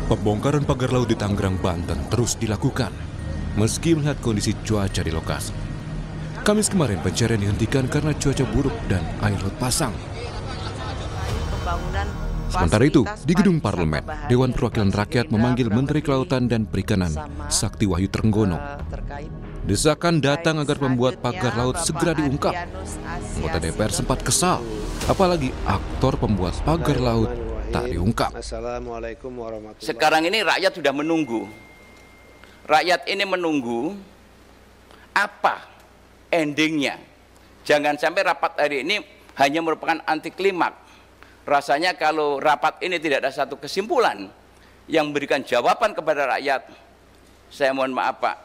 Pembongkaran pagar laut di Tangerang, Banten terus dilakukan, meski melihat kondisi cuaca di lokasi. Kamis kemarin pencarian dihentikan karena cuaca buruk dan air laut pasang. Sementara itu, di gedung parlemen, Dewan Perwakilan Rakyat memanggil Menteri Kelautan dan Perikanan, Sakti Wahyu Trenggono. Desakan datang agar pembuat pagar laut segera diungkap. Anggota DPR sempat kesal, apalagi aktor pembuat pagar laut tak diungkap. Sekarang ini rakyat sudah menunggu. Rakyat ini menunggu apa endingnya. Jangan sampai rapat hari ini hanya merupakan anti klimaks. Rasanya kalau rapat ini tidak ada satu kesimpulan yang memberikan jawaban kepada rakyat, saya mohon maaf Pak,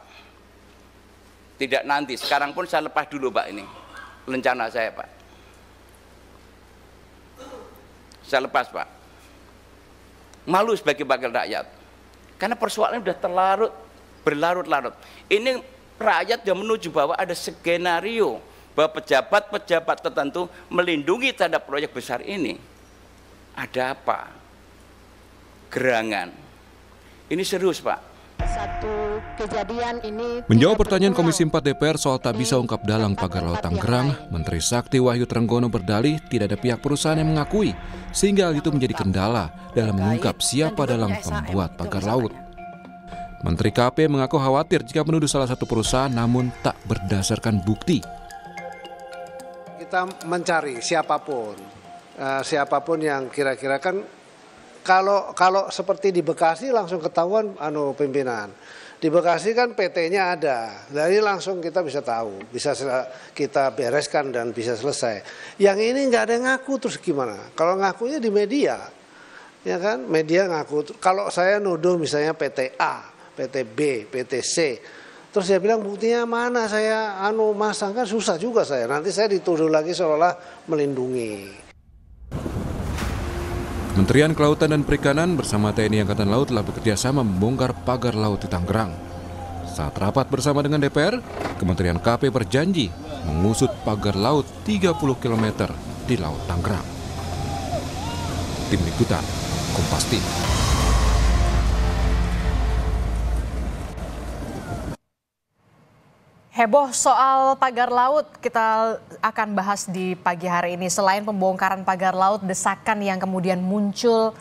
tidak nanti, sekarang pun saya lepas dulu Pak ini, rencana saya Pak. Saya lepas Pak. Malu sebagai wakil rakyat, karena persoalannya sudah berlarut-larut. Ini rakyat sudah menuju bahwa ada skenario bahwa pejabat-pejabat tertentu melindungi terhadap proyek besar ini. Ada apa? Gerangan. Ini serius Pak. Satu kejadian ini. Menjawab pertanyaan Komisi 4 DPR soal tak bisa ungkap dalang pagar laut Tangerang, Menteri Sakti Wahyu Trenggono berdalih tidak ada pihak perusahaan yang mengakui, sehingga hal itu menjadi kendala dalam mengungkap siapa dalang pembuat pagar laut. Menteri KP mengaku khawatir jika menuduh salah satu perusahaan namun tak berdasarkan bukti. Kita mencari siapapun yang kira-kira kan kalau seperti di Bekasi langsung ketahuan pimpinan. Di Bekasi kan PT-nya ada. Dari langsung kita bisa tahu, bisa kita bereskan dan bisa selesai. Yang ini nggak ada yang ngaku, terus gimana? Kalau ngakunya di media. Ya kan? Media ngaku. Kalau saya nuduh misalnya PT A, PT B, PT C, terus saya bilang buktinya mana, saya masang, kan susah juga saya. Nanti saya dituduh lagi seolah melindungi. Kementerian Kelautan dan Perikanan bersama TNI Angkatan Laut telah bekerjasama membongkar pagar laut di Tangerang. Saat rapat bersama dengan DPR, Kementerian KP berjanji mengusut pagar laut 30 km di Laut Tangerang. Tim Liputan, Kompas TV. Heboh soal pagar laut kita akan bahas di pagi hari ini. Selain pembongkaran pagar laut, desakan yang kemudian muncul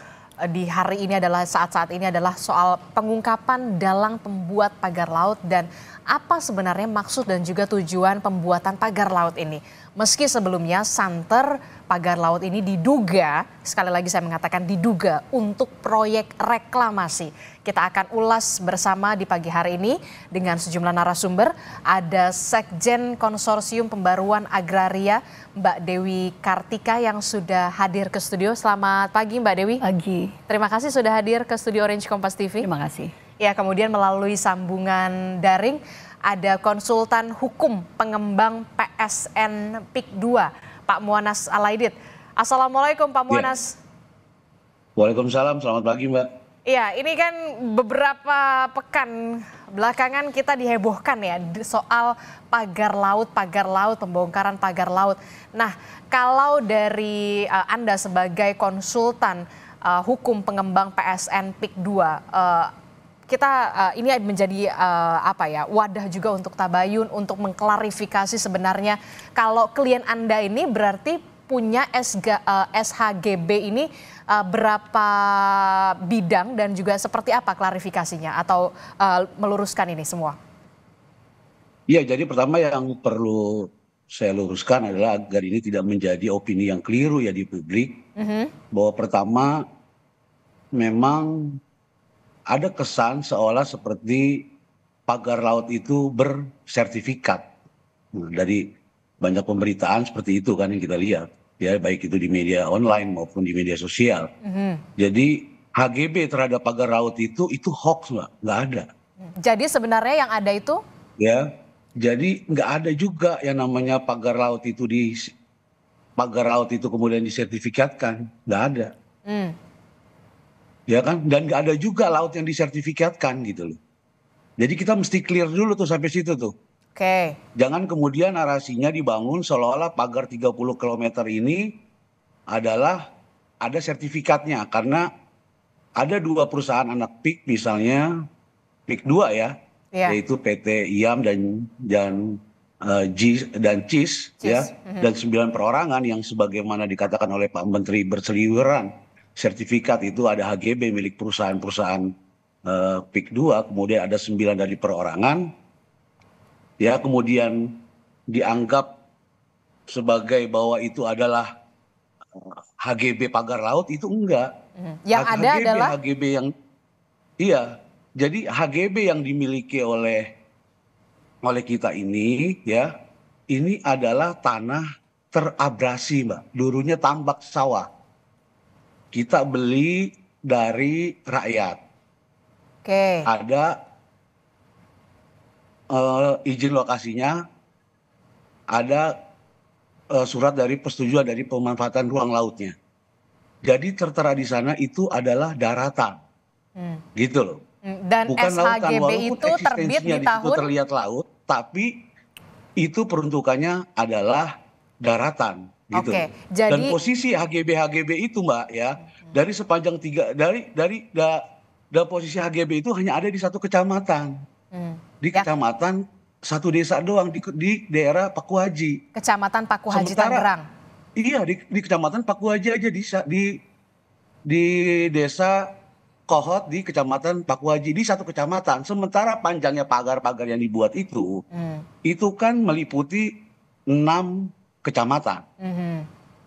di hari ini adalah saat-saat ini adalah soal pengungkapan dalang pembuat pagar laut dan apa sebenarnya maksud dan juga tujuan pembuatan pagar laut ini. Meski sebelumnya santer pagar laut ini diduga, sekali lagi saya mengatakan diduga untuk proyek reklamasi. Kita akan ulas bersama di pagi hari ini dengan sejumlah narasumber. Ada Sekjen Konsorsium Pembaruan Agraria Mbak Dewi Kartika yang sudah hadir ke studio. Selamat pagi Mbak Dewi. Pagi. Terima kasih sudah hadir ke studio Orange Kompas TV. Terima kasih. Ya, kemudian melalui sambungan daring ada konsultan hukum pengembang PSN PIK 2, Pak Muanas Alaidit. Assalamualaikum Pak Muanas. Ya. Waalaikumsalam, selamat pagi Mbak. Iya, ini kan beberapa pekan belakangan kita dihebohkan ya soal pagar laut, pembongkaran pagar laut. Nah, kalau dari Anda sebagai konsultan hukum pengembang PSN PIK 2, kita ini menjadi wadah juga untuk tabayun, untuk mengklarifikasi sebenarnya kalau klien Anda ini berarti punya SHGB ini berapa bidang dan juga seperti apa klarifikasinya atau meluruskan ini semua? Iya, jadi pertama yang perlu saya luruskan adalah agar ini tidak menjadi opini yang keliru ya di publik, bahwa pertama memang ada kesan seolah seperti pagar laut itu bersertifikat. Dari banyak pemberitaan seperti itu kan yang kita lihat, ya baik itu di media online maupun di media sosial. Jadi HGB terhadap pagar laut itu hoax nggak ada. Jadi sebenarnya yang ada itu? Ya, jadi nggak ada juga yang namanya pagar laut itu kemudian disertifikatkan, nggak ada. Ya kan, dan nggak ada juga laut yang disertifikatkan gitu loh. Jadi kita mesti clear dulu tuh sampai situ tuh. Oke. Jangan kemudian narasinya dibangun seolah-olah pagar 30 km ini adalah ada sertifikatnya, karena ada 2 perusahaan anak PIK misalnya, PIK 2 ya, yaitu PT IAM dan CIS ya, dan 9 perorangan yang sebagaimana dikatakan oleh Pak Menteri berseliweran sertifikat itu ada HGB milik perusahaan-perusahaan PIK 2, kemudian ada 9 dari perorangan, ya kemudian dianggap sebagai bahwa itu adalah HGB pagar laut, itu enggak. Yang ada adalah HGB yang iya. Jadi HGB yang dimiliki oleh kita ini ya, ini adalah tanah terabrasi, Mbak. Dulunya tambak sawah. Kita beli dari rakyat. Oke. Ada izin lokasinya, ada surat dari persetujuan dari pemanfaatan ruang lautnya. Jadi tertera di sana itu adalah daratan, gitu loh. Dan bukan lautan, SHGB walaupun itu terbit di tahun terlihat laut, tapi itu peruntukannya adalah daratan, gitu. Oke, Dan posisi HGB itu, Mbak, ya, dari sepanjang posisi HGB itu hanya ada di 1 kecamatan, di kecamatan 1 desa doang di daerah Pakuhaji. Kecamatan Pakuhaji Tangerang. Iya, di Kecamatan Pakuhaji aja di desa Kohot di Kecamatan Pakuhaji, di 1 kecamatan. Sementara panjangnya pagar-pagar yang dibuat itu kan meliputi 6 kecamatan.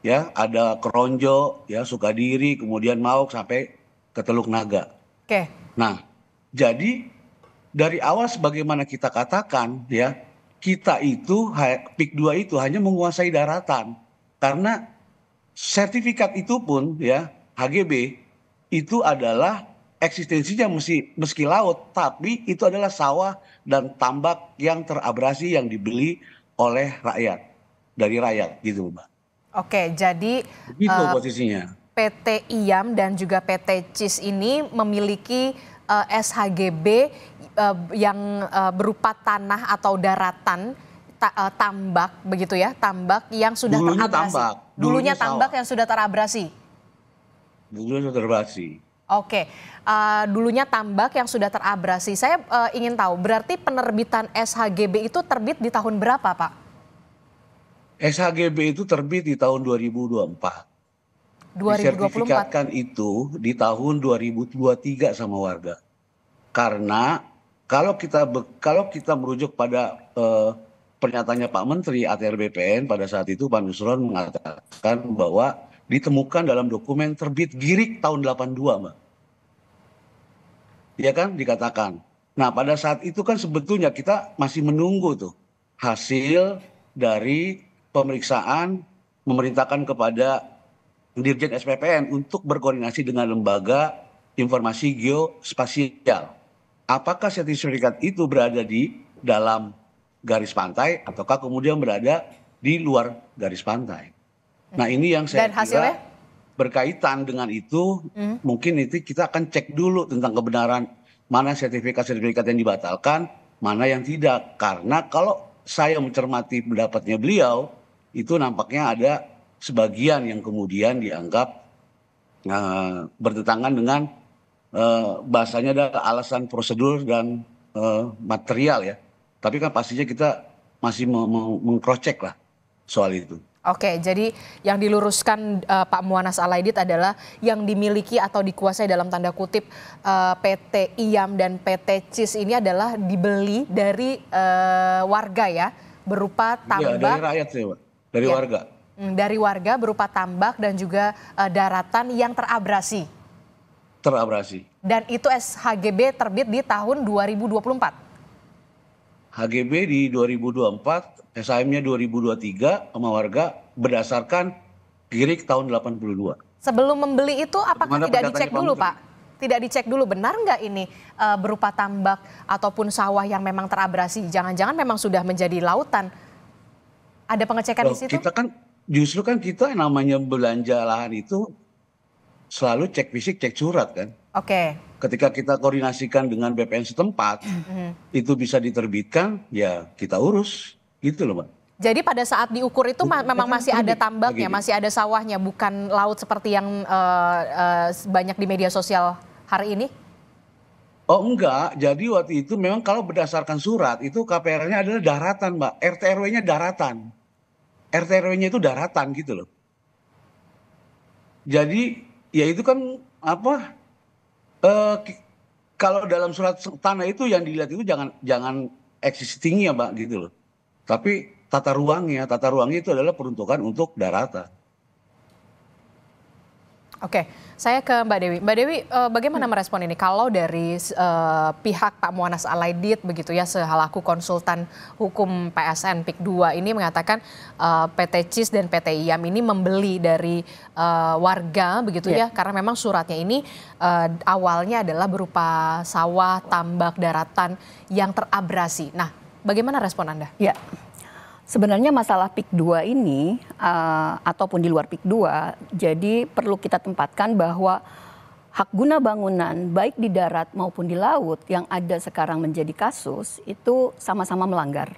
Ya, ada Keronjo, ya Sukadiri, kemudian Mauk sampai ke Teluk Naga. Oke. Nah, jadi dari awal sebagaimana kita katakan ya, kita itu PIK 2 itu hanya menguasai daratan. Karena sertifikat itu pun ya, HGB itu adalah eksistensinya meski laut, tapi itu adalah sawah dan tambak yang terabrasi yang dibeli oleh rakyat, dari rakyat gitu, Mbak. Oke, jadi Begitu posisinya. PT IAM dan juga PT CIS ini memiliki SHGB yang berupa tanah atau daratan, tambak begitu ya, tambak yang sudah terabrasi. Dulunya tambak yang sudah terabrasi. Dulunya sudah terabrasi. Oke, dulunya tambak yang sudah terabrasi. Saya ingin tahu, berarti penerbitan SHGB itu terbit di tahun berapa, Pak? SHGB itu terbit di tahun 2024. 2024. Disertifikatkan itu di tahun 2023 sama warga. Karena kalau kita merujuk pada pernyataannya Pak Menteri ATR BPN pada saat itu, Pak Nusron mengatakan bahwa ditemukan dalam dokumen terbit Girik tahun 82, Mbak. Ya kan, dikatakan. Nah, pada saat itu kan sebetulnya kita masih menunggu tuh hasil dari pemeriksaan, memerintahkan kepada Dirjen SPPN untuk berkoordinasi dengan lembaga informasi geospasial. Apakah sertifikat itu berada di dalam garis pantai ataukah kemudian berada di luar garis pantai? Nah, ini yang saya kira berkaitan dengan itu. Mungkin itu kita akan cek dulu tentang kebenaran mana sertifikat-sertifikat yang dibatalkan, mana yang tidak. Karena kalau saya mencermati pendapatnya beliau, itu nampaknya ada sebagian yang kemudian dianggap bertentangan dengan bahasanya adalah alasan prosedur dan material ya. Tapi kan pastinya kita masih mengcross-check lah soal itu. Oke, jadi yang diluruskan Pak Muwanaz Alaidit adalah yang dimiliki atau dikuasai dalam tanda kutip PT IAM dan PT CIS ini adalah dibeli dari warga ya, berupa tambak. Iya, dari rakyat sih, Pak. Dari warga. Dari warga berupa tambak dan juga daratan yang terabrasi. Terabrasi. Dan itu SHGB terbit di tahun 2024. HGB di 2024, SHM-nya 2023 sama warga berdasarkan Girik tahun 82. Sebelum membeli itu apakah tidak dicek dulu, Pak? Tidak dicek dulu, benar nggak ini berupa tambak ataupun sawah yang memang terabrasi? Jangan-jangan memang sudah menjadi lautan. Ada pengecekan di situ? Kita kan justru kan kita namanya belanja lahan itu selalu cek fisik, cek surat kan. Oke. Ketika kita koordinasikan dengan BPN setempat, itu bisa diterbitkan, ya kita urus, gitu loh, Mbak. Jadi pada saat diukur itu memang masih ada tambaknya, masih ada sawahnya, bukan laut seperti yang banyak di media sosial hari ini? Oh enggak, jadi waktu itu memang kalau berdasarkan surat itu KPR-nya adalah daratan, Mbak. RT RW-nya daratan. RT RW-nya itu daratan gitu loh. Jadi ya itu kan apa? Kalau dalam surat tanah itu yang dilihat itu jangan existing ya, Mbak, gitu loh. Tapi tata ruangnya itu adalah peruntukan untuk daratan. Oke, saya ke Mbak Dewi. Mbak Dewi, bagaimana merespon ini? Kalau dari pihak Pak Muanas Alaidit begitu ya, selaku konsultan hukum PSN PIK 2 ini mengatakan PT CIS dan PT IAM ini membeli dari warga begitu ya, karena memang suratnya ini awalnya adalah berupa sawah, tambak, daratan yang terabrasi. Nah, bagaimana respon Anda? Ya. Sebenarnya masalah PIK 2 ini ataupun di luar PIK 2, jadi perlu kita tempatkan bahwa hak guna bangunan baik di darat maupun di laut yang ada sekarang menjadi kasus itu sama-sama melanggar.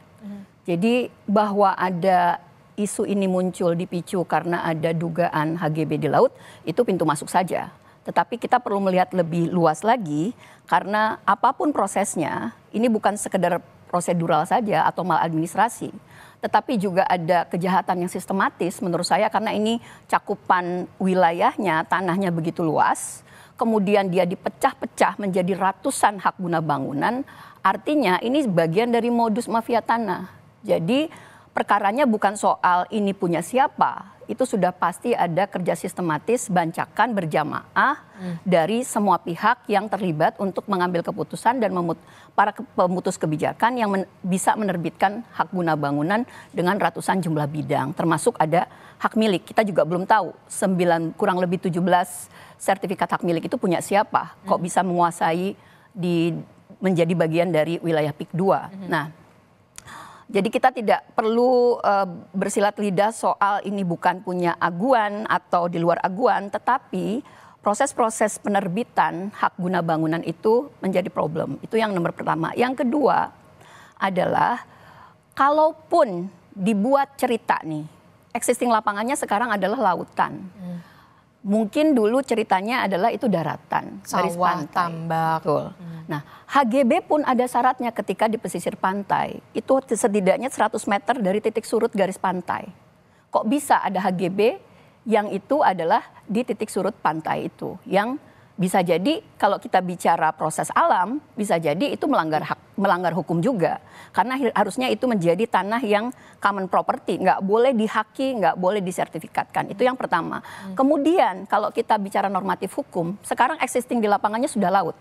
Jadi bahwa ada isu ini muncul dipicu karena ada dugaan HGB di laut itu pintu masuk saja. Tetapi kita perlu melihat lebih luas lagi karena apapun prosesnya ini bukan sekedar prosedural saja atau maladministrasi. Tetapi juga ada kejahatan yang sistematis menurut saya karena ini cakupan wilayahnya, tanahnya begitu luas. Kemudian dia dipecah-pecah menjadi ratusan hak guna bangunan. Artinya ini bagian dari modus mafia tanah. Jadi perkaranya bukan soal ini punya siapa. Itu sudah pasti ada kerja sistematis bancakan berjamaah dari semua pihak yang terlibat untuk mengambil keputusan dan para pemutus kebijakan yang bisa menerbitkan hak guna bangunan dengan ratusan jumlah bidang. Termasuk ada hak milik. Kita juga belum tahu kurang lebih 17 sertifikat hak milik itu punya siapa. Kok bisa menguasai menjadi bagian dari wilayah PIK 2. Nah, jadi kita tidak perlu bersilat lidah soal ini bukan punya aguan atau di luar aguan, tetapi proses-proses penerbitan hak guna bangunan itu menjadi problem. Itu yang nomor pertama. Yang kedua adalah kalaupun dibuat cerita nih, existing lapangannya sekarang adalah lautan. Mungkin dulu ceritanya adalah itu daratan, garis pantai. Tambak. Betul. Nah, HGB pun ada syaratnya ketika di pesisir pantai. Itu setidaknya 100 meter dari titik surut garis pantai. Kok bisa ada HGB yang itu adalah di titik surut pantai itu? Yang bisa jadi kalau kita bicara proses alam, bisa jadi itu melanggar hukum juga. Karena harusnya itu menjadi tanah yang common property, nggak boleh dihaki, nggak boleh disertifikatkan. Itu yang pertama. Kemudian kalau kita bicara normatif hukum, sekarang existing di lapangannya sudah laut.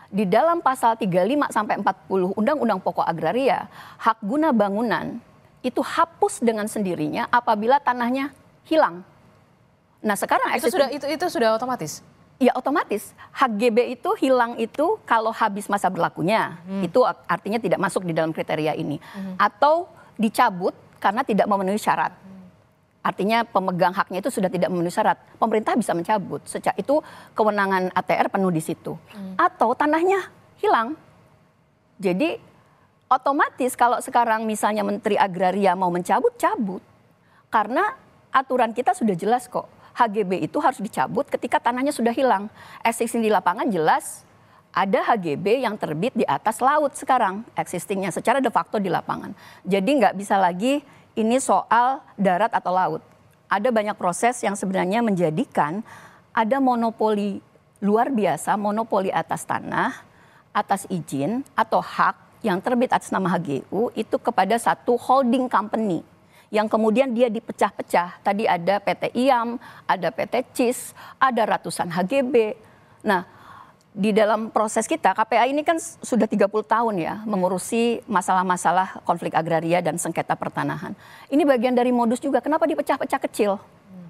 Di dalam pasal 35 sampai 40 Undang-Undang Pokok Agraria, hak guna bangunan itu hapus dengan sendirinya apabila tanahnya hilang. Nah, sekarang itu sudah otomatis. Ya otomatis HGB itu hilang itu kalau habis masa berlakunya. Itu artinya tidak masuk di dalam kriteria ini. Atau dicabut karena tidak memenuhi syarat. Artinya pemegang haknya itu sudah tidak memenuhi syarat. Pemerintah bisa mencabut. Itu kewenangan ATR penuh di situ. Atau tanahnya hilang. Jadi otomatis kalau sekarang misalnya Menteri Agraria mau mencabut, cabut. Karena aturan kita sudah jelas kok. HGB itu harus dicabut ketika tanahnya sudah hilang. Existing di lapangan jelas ada HGB yang terbit di atas laut sekarang. Existingnya secara de facto di lapangan. Jadi nggak bisa lagi ini soal darat atau laut. Ada banyak proses yang sebenarnya menjadikan ada monopoli luar biasa, monopoli atas tanah, atas izin atau hak yang terbit atas nama HGU itu kepada satu holding company. Yang kemudian dia dipecah-pecah. Tadi ada PT IAM, ada PT CIS, ada ratusan HGB. Nah, di dalam proses kita, KPA ini kan sudah 30 tahun ya, mengurusi masalah-masalah konflik agraria dan sengketa pertanahan. Ini bagian dari modus juga, kenapa dipecah-pecah kecil?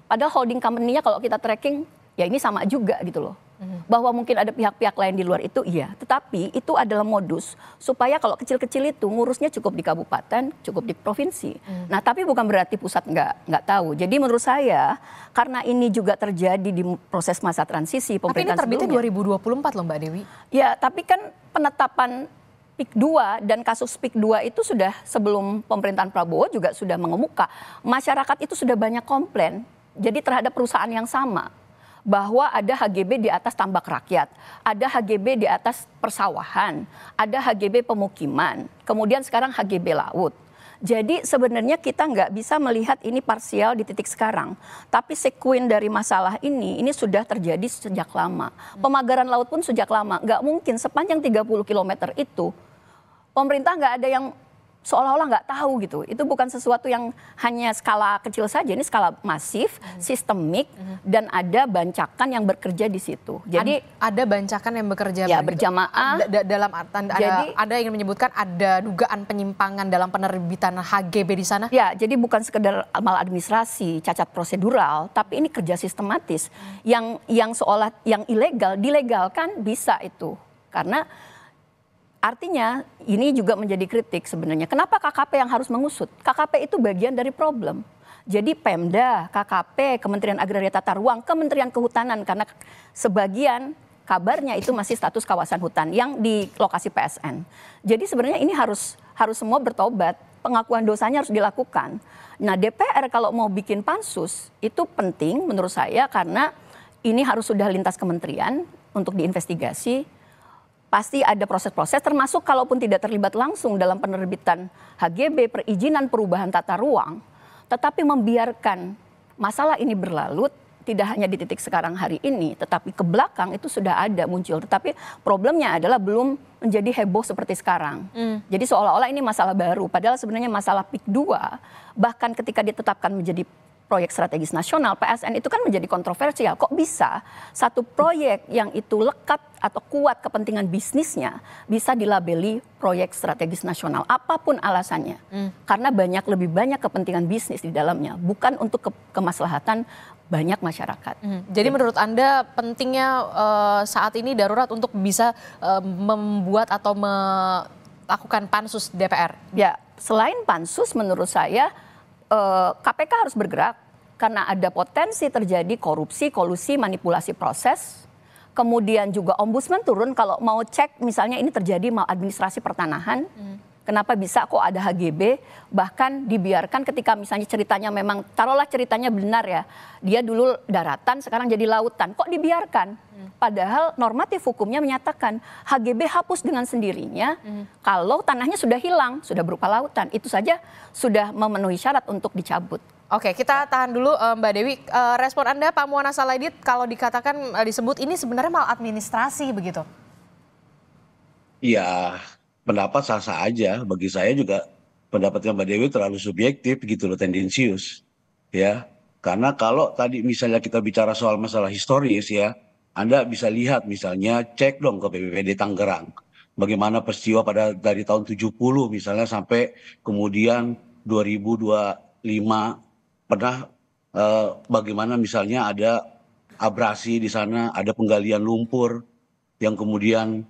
Padahal holding company-nya kalau kita tracking, ya ini sama juga gitu loh. Bahwa mungkin ada pihak-pihak lain di luar itu, iya. Tetapi itu adalah modus supaya kalau kecil-kecil itu ngurusnya cukup di kabupaten, cukup di provinsi. Nah, tapi bukan berarti pusat nggak tahu. Jadi menurut saya, karena ini juga terjadi di proses masa transisi pemerintahan sebelumnya. Tapi ini terbitnya 2024 loh Mbak Dewi. Ya, tapi kan penetapan PIK 2 dan kasus PIK 2 itu sudah sebelum pemerintahan Prabowo juga sudah mengemuka. Masyarakat itu sudah banyak komplain. Jadi terhadap perusahaan yang sama. bahwa ada HGB di atas tambak rakyat, ada HGB di atas persawahan, ada HGB pemukiman, kemudian sekarang HGB laut. Jadi sebenarnya kita nggak bisa melihat ini parsial di titik sekarang. Tapi sekuin dari masalah ini sudah terjadi sejak lama. Pemagaran laut pun sejak lama. Nggak mungkin sepanjang 30 km itu pemerintah nggak ada yang seolah-olah nggak tahu gitu. Itu bukan sesuatu yang hanya skala kecil saja, ini skala masif, sistemik, dan ada bancakan yang bekerja di situ. Jadi ada bancakan yang bekerja ya berjamaah. Dalam ada yang menyebutkan ada dugaan penyimpangan dalam penerbitan HGB di sana. Ya, jadi bukan sekedar maladministrasi, cacat prosedural, tapi ini kerja sistematis. Yang seolah yang ilegal dilegalkan bisa itu. Karena artinya ini juga menjadi kritik sebenarnya. Kenapa KKP yang harus mengusut? KKP itu bagian dari problem. Jadi Pemda, KKP, Kementerian Agraria Tata Ruang, Kementerian Kehutanan, karena sebagian kabarnya itu masih status kawasan hutan yang di lokasi PSN. Jadi sebenarnya ini harus semua bertobat. Pengakuan dosanya harus dilakukan. Nah, DPR kalau mau bikin pansus itu penting menurut saya karena ini harus sudah lintas kementerian untuk diinvestigasi. Pasti ada proses-proses termasuk kalaupun tidak terlibat langsung dalam penerbitan HGB, perizinan perubahan tata ruang, tetapi membiarkan masalah ini berlalut tidak hanya di titik sekarang hari ini, tetapi ke belakang itu sudah ada muncul. Tetapi problemnya adalah belum menjadi heboh seperti sekarang. Jadi seolah-olah ini masalah baru, padahal sebenarnya masalah PIK 2 bahkan ketika ditetapkan menjadi proyek strategis nasional, PSN itu kan menjadi kontroversial. Kok bisa satu proyek yang itu lekat atau kuat kepentingan bisnisnya bisa dilabeli proyek strategis nasional, apapun alasannya. Karena lebih banyak kepentingan bisnis di dalamnya, bukan untuk kemaslahatan banyak masyarakat. Jadi menurut Anda pentingnya saat ini darurat untuk bisa membuat atau melakukan pansus DPR? Ya, selain pansus menurut saya KPK harus bergerak karena ada potensi terjadi korupsi, kolusi, manipulasi proses. Kemudian juga ombudsman turun kalau mau cek misalnya ini terjadi maladministrasi pertanahan. Kenapa bisa kok ada HGB, bahkan dibiarkan ketika misalnya ceritanya memang, taruhlah ceritanya benar ya, dia dulu daratan sekarang jadi lautan, kok dibiarkan? Padahal normatif hukumnya menyatakan HGB hapus dengan sendirinya kalau tanahnya sudah hilang, sudah berupa lautan, itu saja sudah memenuhi syarat untuk dicabut. Oke, kita tahan dulu Mbak Dewi. Respon Anda Pak Muwana Salaidit kalau dikatakan disebut ini sebenarnya maladministrasi begitu? Iya, pendapat sah-sah aja. Bagi saya juga pendapatnya Mbak Dewi terlalu subjektif gitu loh, tendensius. Ya, karena kalau tadi misalnya kita bicara soal masalah historis ya, Anda bisa lihat misalnya cek dong ke BPPD Tangerang. Bagaimana peristiwa dari tahun 70 misalnya sampai kemudian 2025 pernah bagaimana misalnya ada abrasi di sana, ada penggalian lumpur yang kemudian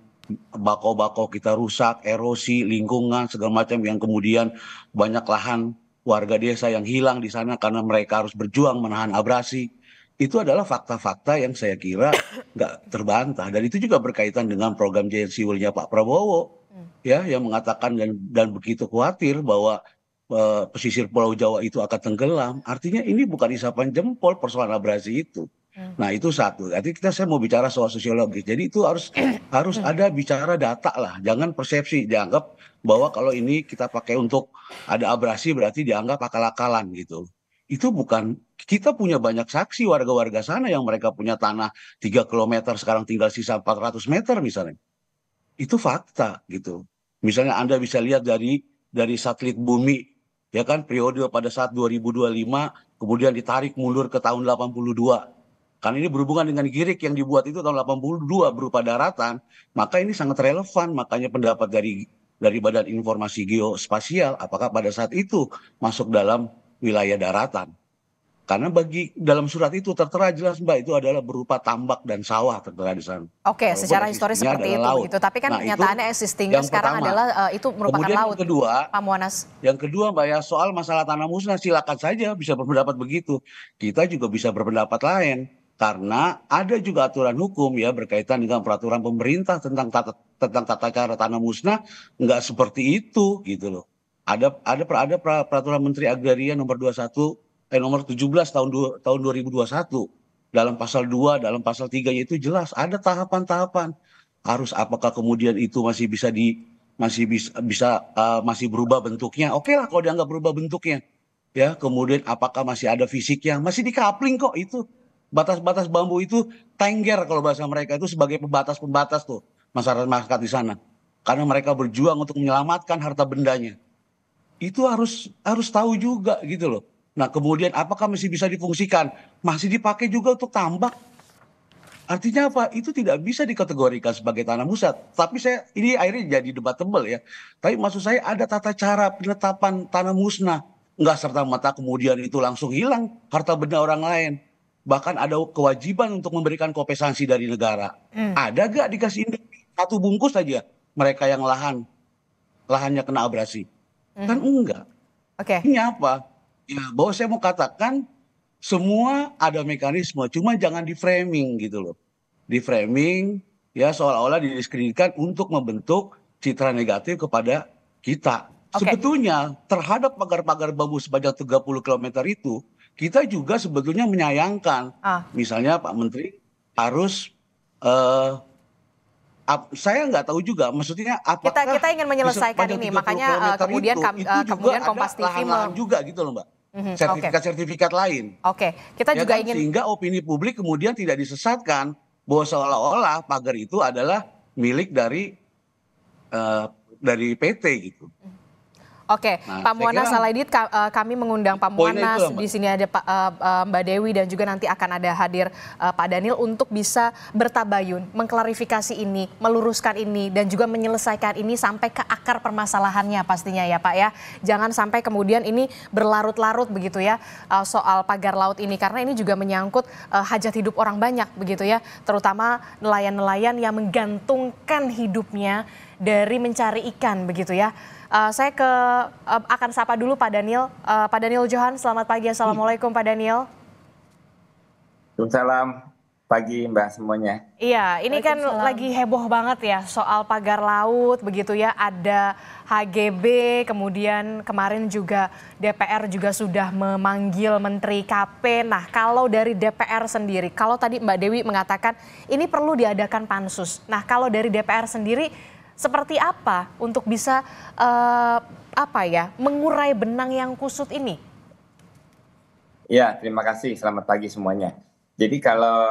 bako-bako kita rusak, erosi lingkungan segala macam yang kemudian banyak lahan warga desa yang hilang di sana karena mereka harus berjuang menahan abrasi. Itu adalah fakta-fakta yang saya kira nggak terbantah dan itu juga berkaitan dengan program Giant Sea-nya Pak Prabowo ya yang mengatakan dan begitu khawatir bahwa pesisir Pulau Jawa itu akan tenggelam. Artinya ini bukan isapan jempol persoalan abrasi itu. Nah itu satu. Jadi saya mau bicara soal sosiologis. Jadi itu harus ada bicara data lah. Jangan persepsi dianggap bahwa kalau ini kita pakai untuk ada abrasi berarti dianggap akal-akalan gitu. Itu bukan. Kita punya banyak saksi warga-warga sana yang mereka punya tanah 3 km sekarang tinggal sisa 400 meter misalnya. Itu fakta gitu. Misalnya Anda bisa lihat dari satelit bumi ya kan periode pada saat 2025 kemudian ditarik mundur ke tahun 82. Karena ini berhubungan dengan girik yang dibuat itu tahun 82 berupa daratan, maka ini sangat relevan. Makanya pendapat dari Badan Informasi Geospasial apakah pada saat itu masuk dalam wilayah daratan. Karena dalam surat itu tertera jelas Mbak itu adalah berupa tambak dan sawah tertera di sana. Oke, secara historis seperti itu begitu. Tapi kan kenyataannya existingnya sekarang adalah itu merupakan kemudian laut. Yang kedua, Pak Muanas. Yang kedua Mbak ya soal masalah tanah musnah silakan saja bisa berpendapat begitu. Kita juga bisa berpendapat lain karena ada juga aturan hukum ya berkaitan dengan peraturan pemerintah tentang tata cara tanah musnah nggak seperti itu gitu loh. Ada peraturan Menteri Agraria nomor 17 tahun 2021 dalam pasal 2, dalam pasal 3-nya itu jelas ada tahapan-tahapan. Harus apakah kemudian itu masih masih berubah bentuknya? Oke lah kalau dianggap berubah bentuknya. Ya, kemudian apakah masih ada fisiknya? Masih dikapling kok itu. Batas-batas bambu itu tengger kalau bahasa mereka itu sebagai pembatas-pembatas tuh masyarakat di sana. Karena mereka berjuang untuk menyelamatkan harta bendanya. Itu harus tahu juga gitu loh. Nah, kemudian apakah masih bisa difungsikan? Masih dipakai juga untuk tambak. Artinya apa? Itu tidak bisa dikategorikan sebagai tanah musnah. Tapi ini akhirnya jadi debatable ya. Tapi maksud saya ada tata cara penetapan tanah musnah. Enggak serta-merta kemudian itu langsung hilang harta benda orang lain. Bahkan ada kewajiban untuk memberikan kompensasi dari negara. Ada gak dikasih satu bungkus saja mereka yang lahannya kena abrasi? Kan enggak. Ini apa? Ya, bahwa saya mau katakan semua ada mekanisme, cuma jangan di framing gitu loh. Di framing ya seolah-olah didiskreditkan untuk membentuk citra negatif kepada kita. Sebetulnya terhadap pagar-pagar bambu sepanjang 30 km itu, kita juga sebetulnya menyayangkan. Misalnya Pak Menteri harus saya nggak tahu juga, maksudnya apakah kita ingin menyelesaikan ini, makanya kemudian Kompas TV juga gitu loh Mbak. Sertifikat lain. Kita juga ingin sehingga opini publik kemudian tidak disesatkan bahwa seolah-olah pagar itu adalah milik dari PT gitu. Pak Muanas Alaidit, kami mengundang Pak Muanas, di sini ada Mbak Dewi dan juga nanti akan ada hadir Pak Daniel untuk bisa bertabayun, mengklarifikasi ini, meluruskan ini dan juga menyelesaikan ini sampai ke akar permasalahannya pastinya ya Pak ya. Jangan sampai kemudian ini berlarut-larut begitu ya soal pagar laut ini, karena ini juga menyangkut hajat hidup orang banyak begitu ya, terutama nelayan-nelayan yang menggantungkan hidupnya dari mencari ikan begitu ya. Saya akan sapa dulu Pak Daniel. Pak Daniel Johan, selamat pagi. Assalamualaikum Pak Daniel. Waalaikumsalam. Pagi Mbak semuanya. Iya, ini kan lagi heboh banget ya soal pagar laut begitu ya. Ada HGB, kemudian kemarin juga DPR juga sudah memanggil Menteri KP. Nah, kalau dari DPR sendiri, kalau tadi Mbak Dewi mengatakan ini perlu diadakan pansus. Nah, kalau dari DPR sendiri seperti apa untuk bisa mengurai benang yang kusut ini? Ya, terima kasih. Selamat pagi semuanya. Jadi kalau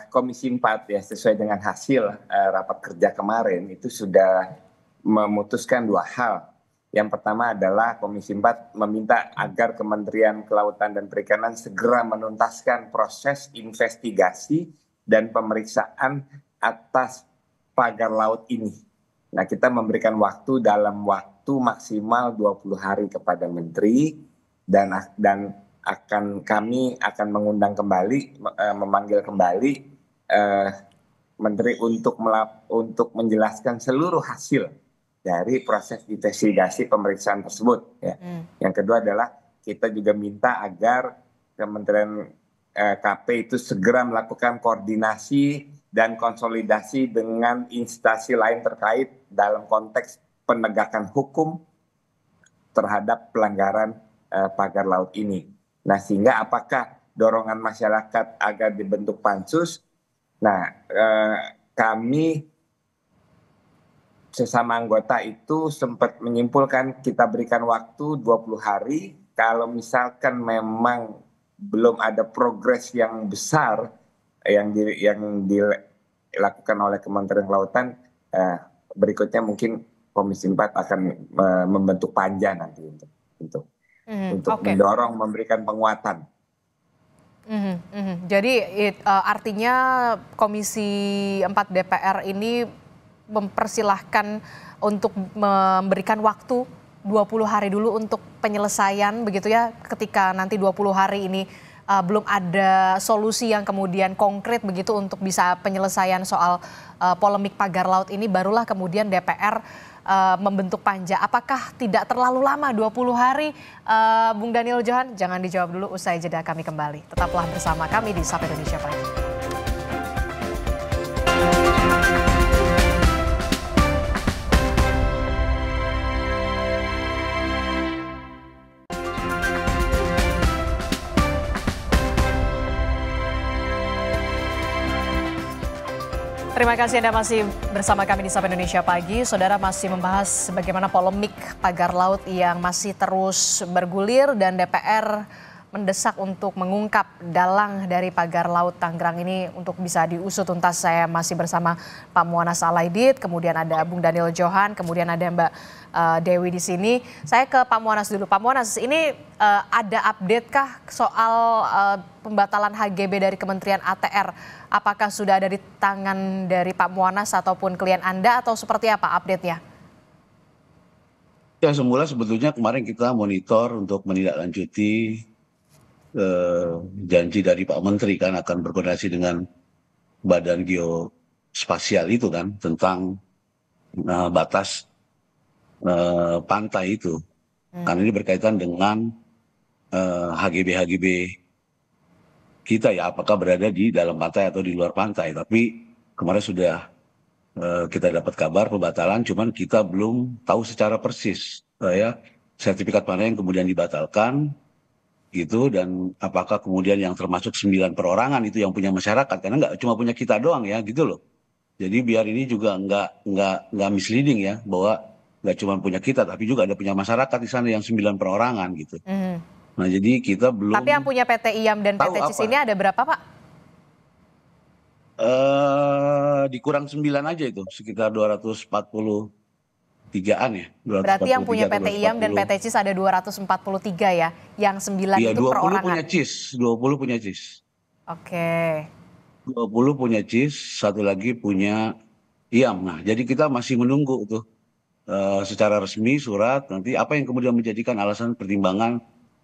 Komisi 4 ya sesuai dengan hasil rapat kerja kemarin itu sudah memutuskan dua hal. Yang pertama adalah Komisi 4 meminta agar Kementerian Kelautan dan Perikanan segera menuntaskan proses investigasi dan pemeriksaan atas pagar laut ini. Nah, kita memberikan waktu dalam waktu maksimal 20 hari kepada Menteri dan kami akan mengundang kembali, memanggil kembali Menteri untuk menjelaskan seluruh hasil dari proses investigasi pemeriksaan tersebut. Ya. Yang kedua adalah kita juga minta agar Kementerian KP itu segera melakukan koordinasi dan konsolidasi dengan instansi lain terkait dalam konteks penegakan hukum terhadap pelanggaran pagar laut ini. Nah, sehingga apakah dorongan masyarakat agar dibentuk pansus? Nah, kami sesama anggota itu sempat menyimpulkan kita berikan waktu 20 hari. Kalau misalkan memang belum ada progres yang besar yang dilakukan oleh Kementerian Kelautan, berikutnya mungkin Komisi 4 akan membentuk panja nanti untuk mendorong, memberikan penguatan. Jadi artinya Komisi 4 DPR ini mempersilahkan untuk memberikan waktu 20 hari dulu untuk penyelesaian begitu ya, ketika nanti 20 hari ini belum ada solusi yang kemudian konkret begitu untuk bisa penyelesaian soal polemik pagar laut ini, barulah kemudian DPR membentuk panja. Apakah tidak terlalu lama 20 hari? Bung Daniel Johan, jangan dijawab dulu, usai jeda kami kembali. Tetaplah bersama kami di Sapa Indonesia Pagi. Terima kasih Anda masih bersama kami di Sapa Indonesia Pagi. Saudara masih membahas bagaimana polemik pagar laut yang masih terus bergulir dan DPR mendesak untuk mengungkap dalang dari pagar laut Tangerang ini untuk bisa diusut tuntas. Saya masih bersama Pak Muwanaz Alaidit, kemudian ada Bung Daniel Johan, kemudian ada Mbak Dewi di sini. Saya ke Pak Muwanaz dulu. Pak Muwanaz, ini ada update kah soal pembatalan HGB dari Kementerian ATR? Apakah sudah ada di tangan dari Pak Muwanaz ataupun klien Anda atau seperti apa update-nya? Ya, semula sebetulnya kemarin kita monitor untuk menindaklanjuti janji dari Pak Menteri kan akan berkoordinasi dengan Badan Geospasial itu kan tentang batas pantai itu. Karena ini berkaitan dengan HGB kita ya, apakah berada di dalam pantai atau di luar pantai. Tapi kemarin sudah kita dapat kabar pembatalan, cuman kita belum tahu secara persis ya sertifikat mana yang kemudian dibatalkan gitu, dan apakah kemudian yang termasuk 9 perorangan itu yang punya masyarakat, karena nggak cuma punya kita doang ya gitu loh. Jadi biar ini juga nggak misleading ya, bahwa nggak cuma punya kita tapi juga ada punya masyarakat di sana yang 9 perorangan gitu. Nah jadi kita belum. Tapi yang punya PT IAM dan PT CIS ini ada berapa Pak? Dikurang 9 aja itu, sekitar 243-an ya. Berarti yang punya PT IAM dan PT CIS ada 243 ya, yang 9 iya, itu perorangan. 20 punya CIS, 20 punya CIS. Oke. 20 punya CIS, satu lagi punya IAM. Nah, jadi kita masih menunggu tuh secara resmi surat nanti apa yang kemudian menjadikan alasan pertimbangan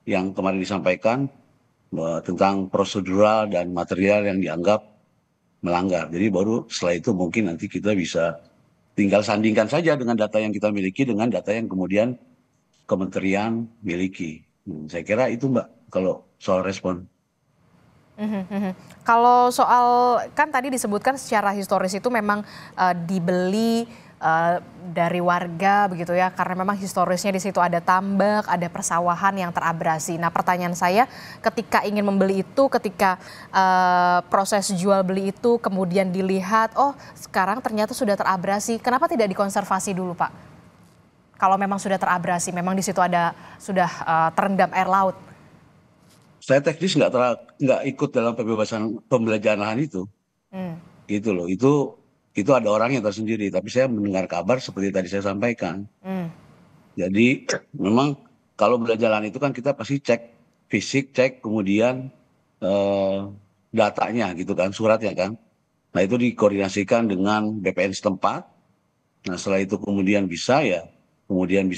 yang kemarin disampaikan tentang prosedural dan material yang dianggap melanggar. Jadi baru setelah itu mungkin nanti kita bisa tinggal sandingkan saja dengan data yang kita miliki dengan data yang kemudian kementerian miliki. Saya kira itu Mbak kalau soal respon. Kalau soal kan tadi disebutkan secara historis itu memang dibeli dari warga begitu ya, karena memang historisnya di situ ada tambak, ada persawahan yang terabrasi. Nah pertanyaan saya, ketika ingin membeli itu, ketika proses jual beli itu kemudian dilihat, oh sekarang ternyata sudah terabrasi, kenapa tidak dikonservasi dulu Pak? Kalau memang sudah terabrasi, memang di situ ada sudah terendam air laut. Saya teknis nggak ikut dalam pembebasan pembelajaran lahan itu, gitu loh. Itu ada orangnya tersendiri, tapi saya mendengar kabar seperti tadi saya sampaikan. Jadi memang kalau belajar lahan itu kan kita pasti cek fisik, cek kemudian datanya gitu kan, suratnya kan. Nah itu dikoordinasikan dengan BPN setempat. Nah setelah itu kemudian bisa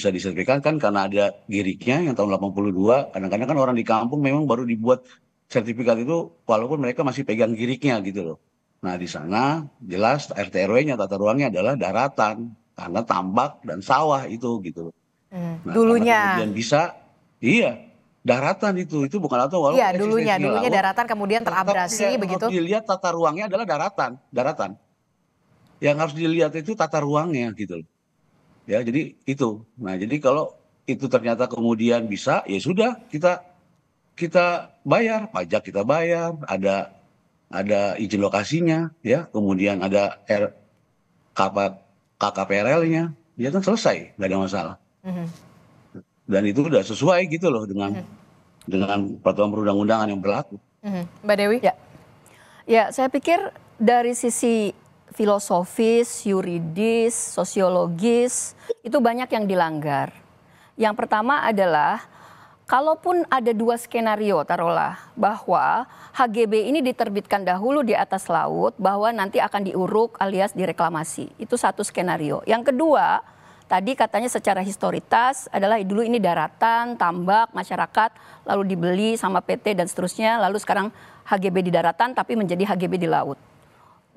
disertifikat kan, karena ada giriknya yang tahun 82. Kadang-kadang kan orang di kampung memang baru dibuat sertifikat itu walaupun mereka masih pegang giriknya gitu loh. Nah di sana jelas RT RW-nya tata ruangnya adalah daratan karena tambak dan sawah itu gitu. Nah, dulunya. Kemudian bisa, iya daratan itu bukan atau walaupun iya dulunya daratan kemudian terabrasi begitu. Harus dilihat tata ruangnya adalah daratan. Yang harus dilihat itu tata ruangnya gitu. Ya jadi itu. Nah jadi kalau itu ternyata kemudian bisa, ya sudah kita bayar pajak, kita bayar, ada izin lokasinya, ya, kemudian ada KKPRL-nya, ya kan selesai, nggak ada masalah. Dan itu udah sesuai gitu loh dengan peraturan perundang-undangan yang berlaku. Mbak Dewi? Ya, saya pikir dari sisi filosofis, yuridis, sosiologis, itu banyak yang dilanggar. Yang pertama adalah kalaupun ada 2 skenario, taruhlah bahwa HGB ini diterbitkan dahulu di atas laut, bahwa nanti akan diuruk alias direklamasi. Itu satu skenario. Yang kedua, tadi katanya secara historitas adalah dulu ini daratan, tambak, masyarakat, lalu dibeli sama PT dan seterusnya, lalu sekarang HGB di daratan tapi menjadi HGB di laut.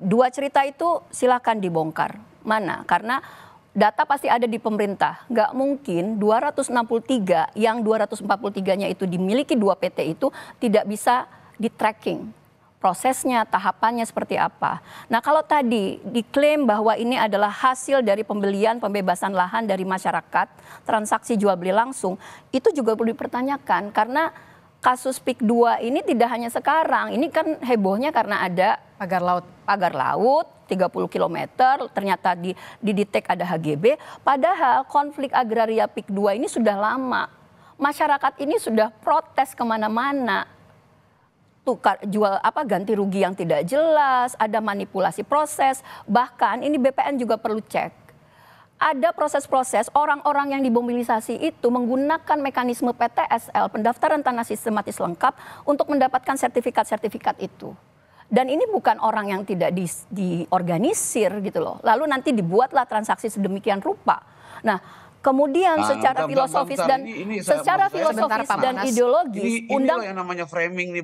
2 cerita itu silakan dibongkar. Mana? Karena data pasti ada di pemerintah. Nggak mungkin 263 yang 243-nya itu dimiliki 2 PT itu tidak bisa di-tracking. Prosesnya, tahapannya seperti apa. Nah kalau tadi diklaim bahwa ini adalah hasil dari pembelian pembebasan lahan dari masyarakat, transaksi jual beli langsung, itu juga perlu dipertanyakan. Karena kasus PIK 2 ini tidak hanya sekarang, ini kan hebohnya karena ada pagar laut 30 km, ternyata didetek ada HGB, padahal konflik agraria PIK 2 ini sudah lama. Masyarakat ini sudah protes kemana-mana. Tukar jual ganti rugi yang tidak jelas, ada manipulasi proses, bahkan ini BPN juga perlu cek. Ada proses-proses orang-orang yang dimobilisasi itu menggunakan mekanisme PTSL, pendaftaran tanah sistematis lengkap, untuk mendapatkan sertifikat-sertifikat itu. Dan ini bukan orang yang tidak diorganisir gitu loh. Lalu nanti dibuatlah transaksi sedemikian rupa. Nah, kemudian secara filosofis dan ideologis,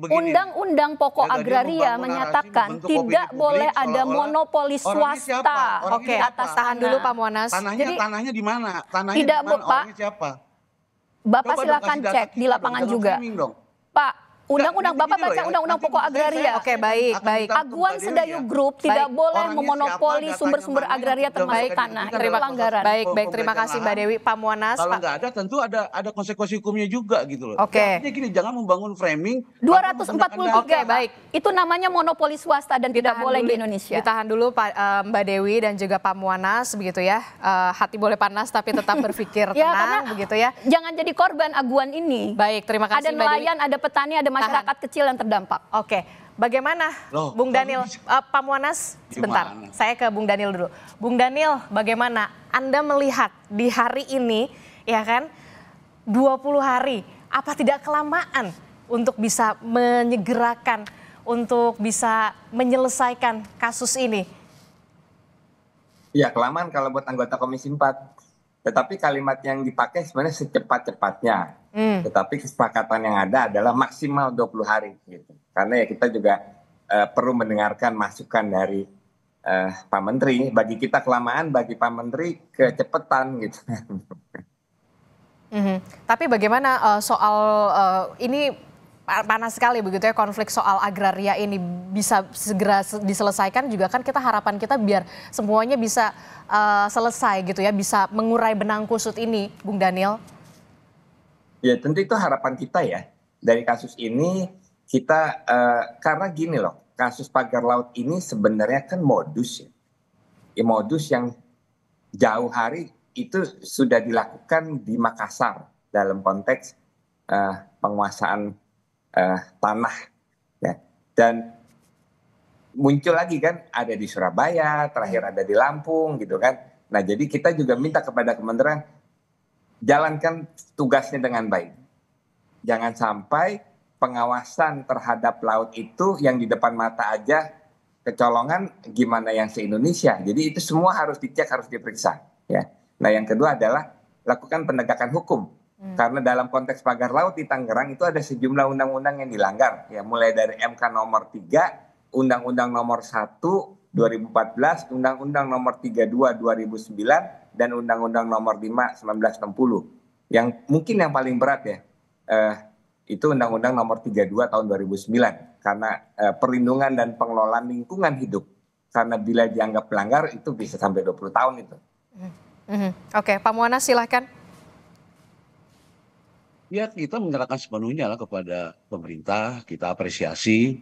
Undang-Undang Pokok Agraria menyatakan tidak boleh ada monopoli swasta. Oke, atas tahan dulu Pak Muanas. Tanahnya di mana? Tanahnya tidak, di mana? Pak. Orangnya siapa? Bapak silakan cek di lapangan juga. Pak, Undang-undang Bapak baca Undang-Undang Pokok Agraria. Oke, baik. Aguan Sedayu Group tidak boleh memonopoli sumber-sumber agraria termasuk tanah. Itu pelanggaran. Baik. Terima kasih Mbak Dewi. Pak Muanas. Kalau nggak ada, tentu ada konsekuensi hukumnya juga gitu loh. Oke. Artinya gini, jangan membangun framing. 243. Oke, baik. Itu namanya monopoli swasta dan tidak boleh di Indonesia. Ditahan dulu Mbak Dewi dan juga Pak Muanas begitu ya. Hati boleh panas tapi tetap berpikir tenang begitu ya. Jangan jadi korban aguan ini. Baik, terima kasih Mbak Dewi. Ada nelayan, ada petani, ada masyarakat kecil yang terdampak. Oke, bagaimana Bung Daniel, Pak Muanas, sebentar, saya ke Bung Daniel dulu. Bung Daniel, bagaimana Anda melihat di hari ini, ya kan, 20 hari, apa tidak kelamaan untuk bisa menyegerakan, untuk bisa menyelesaikan kasus ini? Ya, kelamaan kalau buat anggota Komisi 4. Tetapi kalimat yang dipakai sebenarnya secepat-cepatnya. Tetapi kesepakatan yang ada adalah maksimal 20 hari. Gitu. Karena ya kita juga perlu mendengarkan masukan dari Pak Menteri. Bagi kita kelamaan, bagi Pak Menteri kecepatan gitu. Tapi bagaimana soal ini panas sekali begitu ya, konflik soal agraria ini bisa segera diselesaikan juga kan, kita harapan kita biar semuanya bisa selesai gitu ya, bisa mengurai benang kusut ini, Bung Daniel. Ya tentu itu harapan kita ya. Dari kasus ini kita, karena gini loh, kasus pagar laut ini sebenarnya kan modus ya. Modus yang jauh hari itu sudah dilakukan di Makassar dalam konteks penguasaan tanah ya. Dan muncul lagi kan, ada di Surabaya, terakhir ada di Lampung gitu kan. Nah jadi kita juga minta kepada kementerian, jalankan tugasnya dengan baik. Jangan sampai pengawasan terhadap laut itu yang di depan mata aja kecolongan, gimana yang se-Indonesia. Jadi itu semua harus dicek, harus diperiksa ya. Nah yang kedua adalah lakukan penegakan hukum. Karena dalam konteks pagar laut di Tangerang itu ada sejumlah undang-undang yang dilanggar ya, mulai dari MK nomor 3, Undang-Undang nomor 1 2014, Undang-Undang nomor 32 2009 dan Undang-Undang nomor 5 1960. Yang mungkin yang paling berat ya itu Undang-Undang nomor 32 tahun 2009 karena perlindungan dan pengelolaan lingkungan hidup. Karena bila dianggap pelanggar itu bisa sampai 20 tahun itu. Oke, Pak Muanas silahkan. Ya kita menyerahkan sepenuhnya lah kepada pemerintah, kita apresiasi,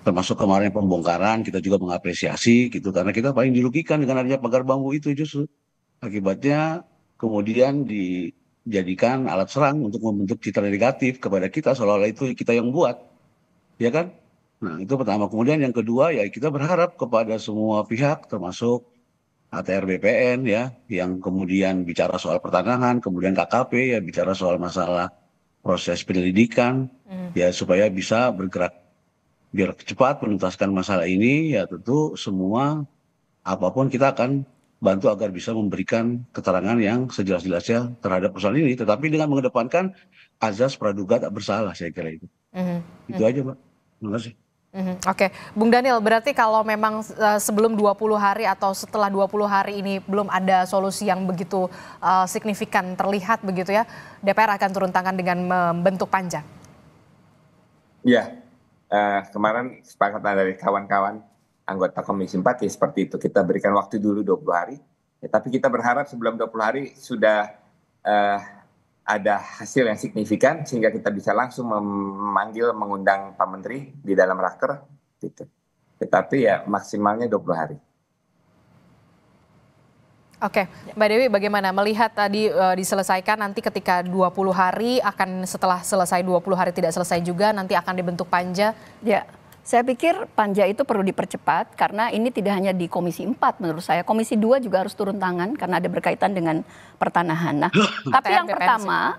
termasuk kemarin pembongkaran kita juga mengapresiasi gitu, karena kita paling dirugikan dengan adanya pagar bambu itu justru. Akibatnya kemudian dijadikan alat serang untuk membentuk citra negatif kepada kita, seolah-olah itu kita yang buat, ya kan? Nah itu pertama. Kemudian yang kedua ya kita berharap kepada semua pihak termasuk ATR BPN ya, yang kemudian bicara soal pertanahan, kemudian KKP ya bicara soal masalah proses penyelidikan ya, supaya bisa bergerak biar cepat menuntaskan masalah ini ya. Tentu semua apapun kita akan bantu agar bisa memberikan keterangan yang sejelas-jelasnya terhadap persoalan ini, tetapi dengan mengedepankan azas praduga tak bersalah, saya kira itu. Itu aja, Mbak. Terima kasih. Oke, Bung Daniel, berarti kalau memang sebelum 20 hari atau setelah 20 hari ini belum ada solusi yang begitu signifikan terlihat begitu ya, DPR akan turun tangan dengan membentuk panja? Iya, kemarin kesepakatan dari kawan-kawan anggota Komisi 4 ya seperti itu, kita berikan waktu dulu 20 hari, ya, tapi kita berharap sebelum 20 hari sudah ada hasil yang signifikan sehingga kita bisa langsung mengundang Pak Menteri di dalam raker gitu. Tetapi ya maksimalnya 20 hari. Oke, Mbak Dewi bagaimana melihat tadi diselesaikan nanti ketika 20 hari akan setelah selesai 20 hari tidak selesai juga nanti akan dibentuk panja? Ya, saya pikir panja itu perlu dipercepat karena ini tidak hanya di Komisi 4 menurut saya. Komisi 2 juga harus turun tangan karena ada berkaitan dengan pertanahan. Nah, tapi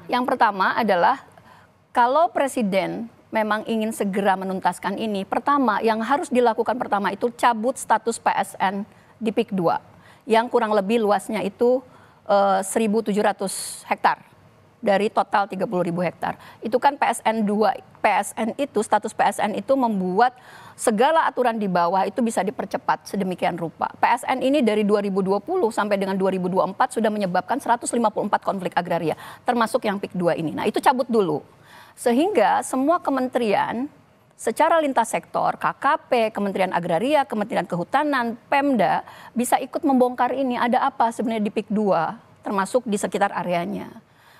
yang pertama adalah kalau Presiden memang ingin segera menuntaskan ini, pertama yang harus dilakukan pertama itu cabut status PSN di PIK 2. Yang kurang lebih luasnya itu 1.700 hektar dari total 30.000 hektar. Itu kan PSN itu, status PSN itu membuat segala aturan di bawah itu bisa dipercepat sedemikian rupa. PSN ini dari 2020 sampai dengan 2024 sudah menyebabkan 154 konflik agraria, termasuk yang PIK 2 ini. Nah itu cabut dulu. Sehingga semua kementerian secara lintas sektor, KKP, Kementerian Agraria, Kementerian Kehutanan, Pemda bisa ikut membongkar ini ada apa sebenarnya di PIK 2 termasuk di sekitar areanya.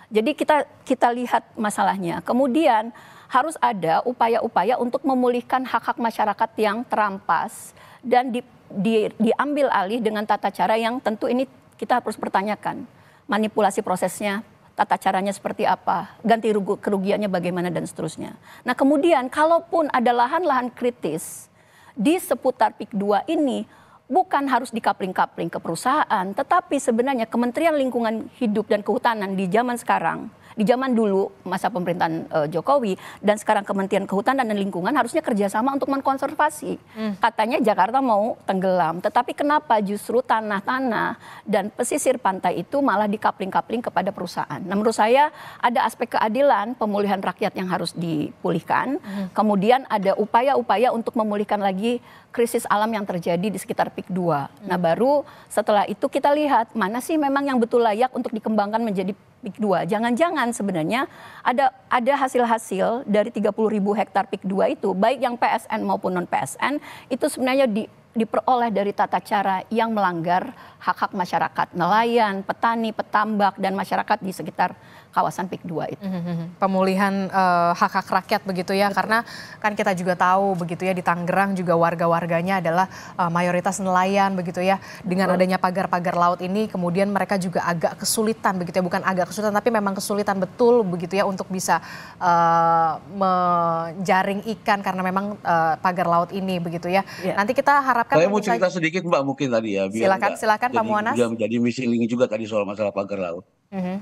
Jadi kita lihat masalahnya. Kemudian harus ada upaya-upaya untuk memulihkan hak-hak masyarakat yang terampas dan diambil alih dengan tata cara yang tentu ini kita harus pertanyakan. Manipulasi prosesnya, tata caranya seperti apa, ganti kerugiannya bagaimana dan seterusnya. Nah kemudian kalaupun ada lahan-lahan kritis di seputar PIK 2 ini bukan harus dikapling-kapling ke perusahaan, tetapi sebenarnya Kementerian Lingkungan Hidup dan Kehutanan di zaman sekarang, di zaman dulu masa pemerintahan Jokowi dan sekarang Kementerian Kehutanan dan Lingkungan harusnya kerjasama untuk menkonservasi. Katanya Jakarta mau tenggelam, tetapi kenapa justru tanah-tanah dan pesisir pantai itu malah dikapling-kapling kepada perusahaan. Nah menurut saya ada aspek keadilan pemulihan rakyat yang harus dipulihkan, kemudian ada upaya-upaya untuk memulihkan lagi krisis alam yang terjadi di sekitar PIK 2. Nah baru setelah itu kita lihat mana sih memang yang betul layak untuk dikembangkan menjadi PIK 2. Jangan-jangan sebenarnya ada hasil-hasil dari 30.000 hektar PIK 2 itu, baik yang PSN maupun non-PSN, itu sebenarnya diperoleh dari tata cara yang melanggar hak-hak masyarakat, nelayan, petani, petambak, dan masyarakat di sekitar kawasan PIK 2 itu. Pemulihan hak-hak rakyat begitu ya, karena kan kita juga tahu begitu ya di Tangerang juga warga-warganya adalah mayoritas nelayan begitu ya. Dengan adanya pagar-pagar laut ini kemudian mereka juga agak kesulitan begitu ya, bukan agak kesulitan tapi memang kesulitan betul begitu ya untuk bisa menjaring ikan karena memang pagar laut ini begitu ya. Nanti kita harapkan. Saya mau cerita sedikit Mbak mungkin tadi ya. Silakan Pak Muanas. Jadi misiling juga tadi soal masalah pagar laut.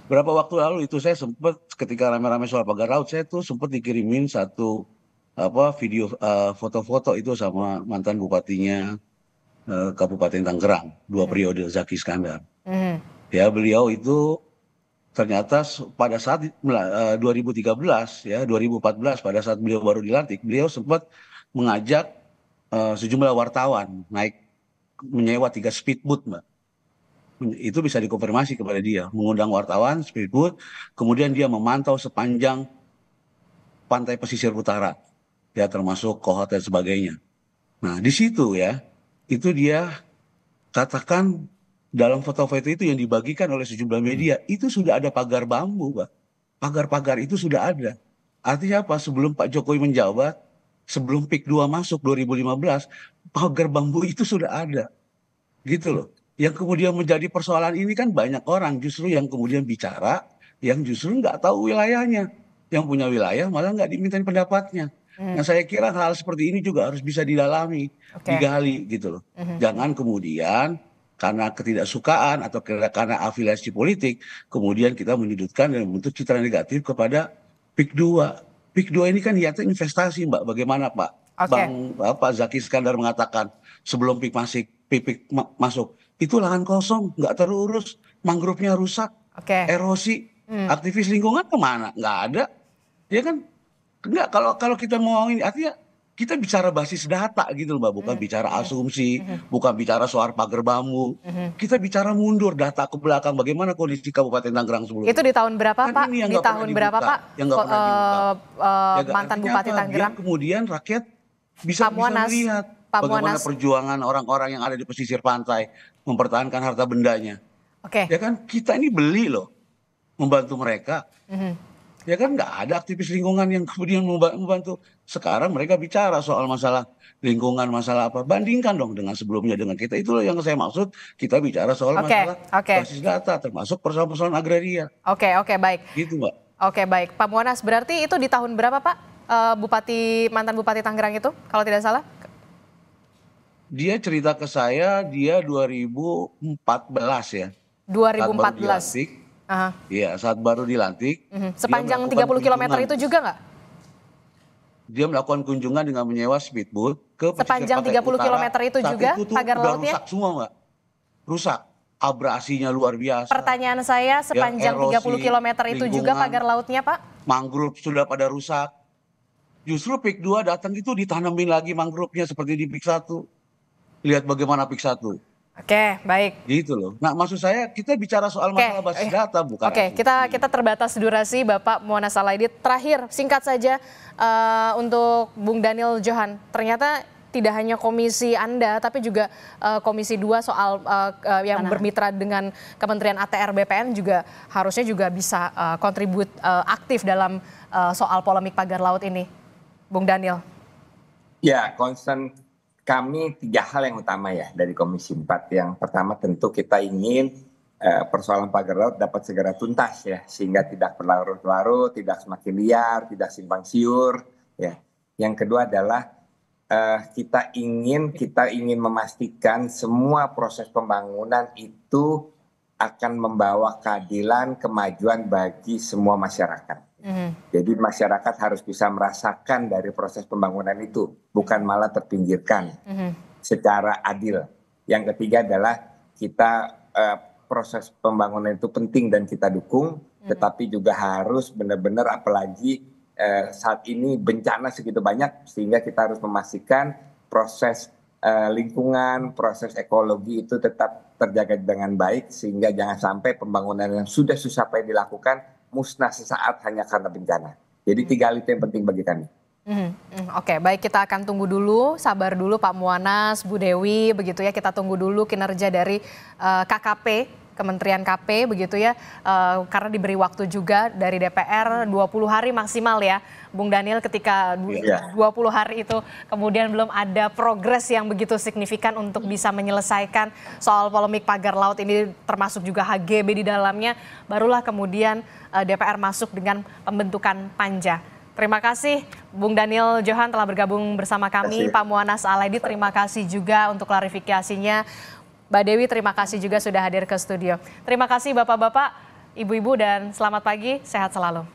Berapa waktu lalu itu saya sempat ketika rame-rame soal pagar laut, saya tuh sempat dikirimin satu video foto-foto itu sama mantan bupatinya Kabupaten Tangerang 2 periode, Zaki Iskandar. Ya beliau itu ternyata pada saat 2013 ya 2014 pada saat beliau baru dilantik, beliau sempat mengajak sejumlah wartawan naik menyewa 3 speedboat Mbak. Itu bisa dikonfirmasi kepada dia, mengundang wartawan speedboat, kemudian dia memantau sepanjang pantai pesisir utara, ya termasuk Kohot dan sebagainya. Nah di situ ya, itu dia katakan dalam foto-foto itu yang dibagikan oleh sejumlah media, itu sudah ada pagar bambu, Pak. Pagar-pagar itu sudah ada. Artinya apa? Sebelum Pak Jokowi menjabat, sebelum PIK 2 masuk 2015, pagar bambu itu sudah ada. Gitu loh. Yang kemudian menjadi persoalan ini kan banyak orang justru yang kemudian bicara, yang justru nggak tahu wilayahnya. Yang punya wilayah malah nggak dimintain pendapatnya. Nah saya kira hal seperti ini juga harus bisa didalami, digali gitu loh. Jangan kemudian karena ketidaksukaan atau karena afiliasi politik, kemudian kita menyudutkan dan membentuk citra negatif kepada PIK 2. PIK 2 ini kan niatnya investasi Mbak, bagaimana Pak? Bang Zaki Iskandar mengatakan sebelum PIK masuk, itu lahan kosong, nggak terurus, mangrove-nya rusak, erosi, aktivis lingkungan kemana? Nggak ada, ya kan? Nggak, kalau kita mau ini, artinya kita bicara basis data gitu loh Mbak, bukan bicara asumsi, bukan bicara soal pagar bambu, kita bicara mundur data ke belakang, bagaimana kondisi Kabupaten Tangerang sebelumnya. Itu di tahun berapa Pak? Di tahun berapa Pak? Yang nggak pernah dibuka. Mantan Bupati Tangerang. Kemudian rakyat bisa melihat bagaimana perjuangan orang-orang yang ada di pesisir pantai mempertahankan harta bendanya. Ya kan kita ini beli loh, membantu mereka. Ya kan nggak ada aktivis lingkungan yang kemudian membantu. Sekarang mereka bicara soal masalah lingkungan, masalah apa. Bandingkan dong dengan sebelumnya dengan kita. Itulah yang saya maksud. Kita bicara soal masalah basis data, termasuk persoalan-persoalan agraria. Oke, baik. Gitu, Mbak. Oke, baik. Pak Muanas, berarti itu di tahun berapa, Pak? Mantan Bupati Tangerang itu, kalau tidak salah? Dia cerita ke saya, dia 2014 ya. 2014. Iya, saat baru dilantik. Sepanjang 30 km itu juga nggak? Dia melakukan kunjungan dengan menyewa speedboat ke sepanjang 30 km itu juga pagar lautnya? Rusak semua, Mbak. Rusak. Abrasinya luar biasa. Pertanyaan saya, sepanjang ya, 30 km itu juga pagar lautnya, Pak? Mangrove sudah pada rusak. Justru PIK 2 datang itu ditanamin lagi mangrove-nya seperti di PIK 1. Lihat bagaimana PIK 1. Oke, baik. Gitu loh. Nah, maksud saya kita bicara soal masalah basis data, bukan. Kita terbatas durasi, Bapak Muanas Alaidit. Terakhir, singkat saja untuk Bung Daniel Johan. Ternyata tidak hanya komisi Anda, tapi juga komisi 2 soal yang bermitra dengan Kementerian ATR BPN juga harusnya juga bisa kontribut aktif dalam soal polemik pagar laut ini, Bung Daniel. Ya, concern kami 3 hal yang utama ya dari Komisi 4. Yang pertama tentu kita ingin persoalan pagar laut dapat segera tuntas ya, sehingga tidak berlarut-larut, tidak semakin liar, tidak simpang siur ya. Yang kedua adalah kita ingin memastikan semua proses pembangunan itu akan membawa keadilan, kemajuan bagi semua masyarakat. Jadi masyarakat harus bisa merasakan dari proses pembangunan itu, bukan malah terpinggirkan secara adil. Yang ketiga adalah kita proses pembangunan itu penting dan kita dukung, tetapi juga harus benar-benar, apalagi saat ini bencana segitu banyak, sehingga kita harus memastikan proses lingkungan, proses ekologi itu tetap terjaga dengan baik, sehingga jangan sampai pembangunan yang sudah susah payah dilakukan musnah sesaat hanya karena bencana. Jadi 3 hal itu yang penting bagi kami. Oke, baik, kita akan tunggu dulu, sabar dulu Pak Muanas, Bu Dewi, begitu ya, kita tunggu dulu kinerja dari KKP, Kementerian KP begitu ya, karena diberi waktu juga dari DPR 20 hari maksimal ya, Bung Daniel, ketika 20 hari itu kemudian belum ada progres yang begitu signifikan untuk bisa menyelesaikan soal polemik pagar laut ini, termasuk juga HGB di dalamnya, barulah kemudian DPR masuk dengan pembentukan panja. Terima kasih Bung Daniel Johan telah bergabung bersama kami. Pak Muanas Alaidit, terima kasih juga untuk klarifikasinya. Mbak Dewi, terima kasih juga sudah hadir ke studio. Terima kasih Bapak-Bapak, Ibu-Ibu, dan selamat pagi, sehat selalu.